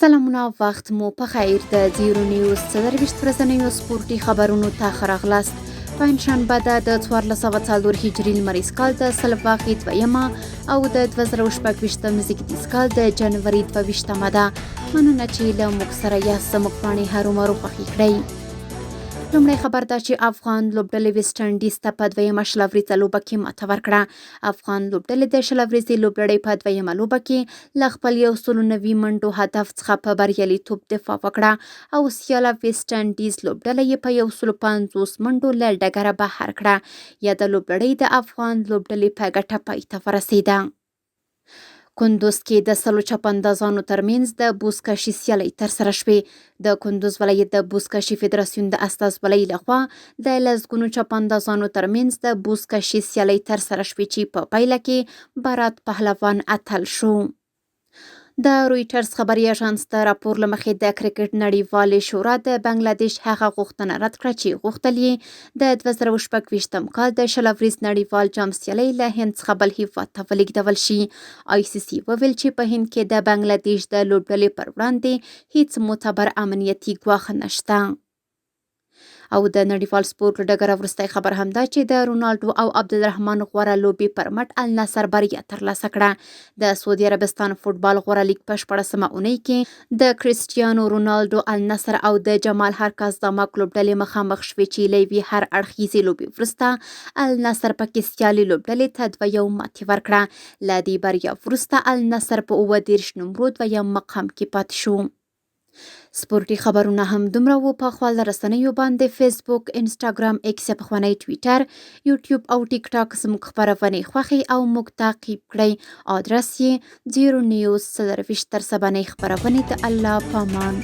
سلامونه وخت مو په خیر د زیرو نیوز 24 ورځنیو سپورټي خبرونو ته ښه راغلاست. پنجشنبه ده د 1440 هجري لمریز کال د سلواغې دویمه او د 2026 زیږدیز کال د جنوري 22مه ده. مننه چې له موږ سره یاست. زموږ پاڼې هرومرو خوښې کړئ. لومړی خبر دا چې افغان لوبډلې ویسټ انډیز ته په دویمه شلوریزه لوبه کې ماته ورکړه. افغان لوبډلې د شلوریزې لوبډلې په دویمه لوبه کې له خپل 190 منډو هدف څخه په بریالیتوب دفاع وکړه او سیاله ویسټ انډیز لوبډله یې په 150 منډو له ډګره بهر کړه. یاده لوبډلې د افغان لوبډلې په ګټه پای ته ورسېده. کندوز کې د سلو چپندازانو ترمنځ د بوزکشي سیالۍ ترسره شوې. د کندوز ولایت د بوزکشي فدراسیون د استازولۍ لخوا د لسګونو چپندازانو ترمنځ د بوزکشي سیالۍ ترسره شوې چې په پایله کې برات پهلوان اتل شو. د رویټرز خبري اژانس د راپور له مخې د کرکټ نړیوالې شورا د بنگلادیش هغه غوښتنه رد کړه چې غوښتل یې د 2026 کال د شلوریز نړیوال جام سیالۍ له هند څخه بل هیواد ته ولېږدول شي. ICC وویل چې په هند کې د بنگلادیش د لوبډلې پر وړاندې هیڅ معتبر امنیتي ګواښ نشته. او د نړیوال سپورټ له ډګره وروستی خبر همدا چې د رونالډو او عبدالرحمن غوره لوبې پر مټ النصر بریا ترلاسه کړه. د سعودي عربستان فوټبال غوره لیګ په 14مه اونۍ کې د کریسټیانو رونالډو النصر او د جمال هرکاز داماک لوبډلې مخامخ شوې چې له یوې هر اړخیزې لوبې وروسته النصر پکې سیالي لوبډلې ته 2 ماتې ورکړه. له دې بریا وروسته النصر په 29 نمرو دویم مقام کې پاتې شو. سپورټي خبرونه هم دومره وو. په خپل رسنیو باندې فیسبوک، انسټاګرام، ایکس پخوانی ټویټر، یوټیوب او ټیک ټاک زموږ خبرونه خوښي او موږ تعقیب کړئ. ادرس یې 0 نیوز 24 تر سبانۍ خبرونه د الله پامان.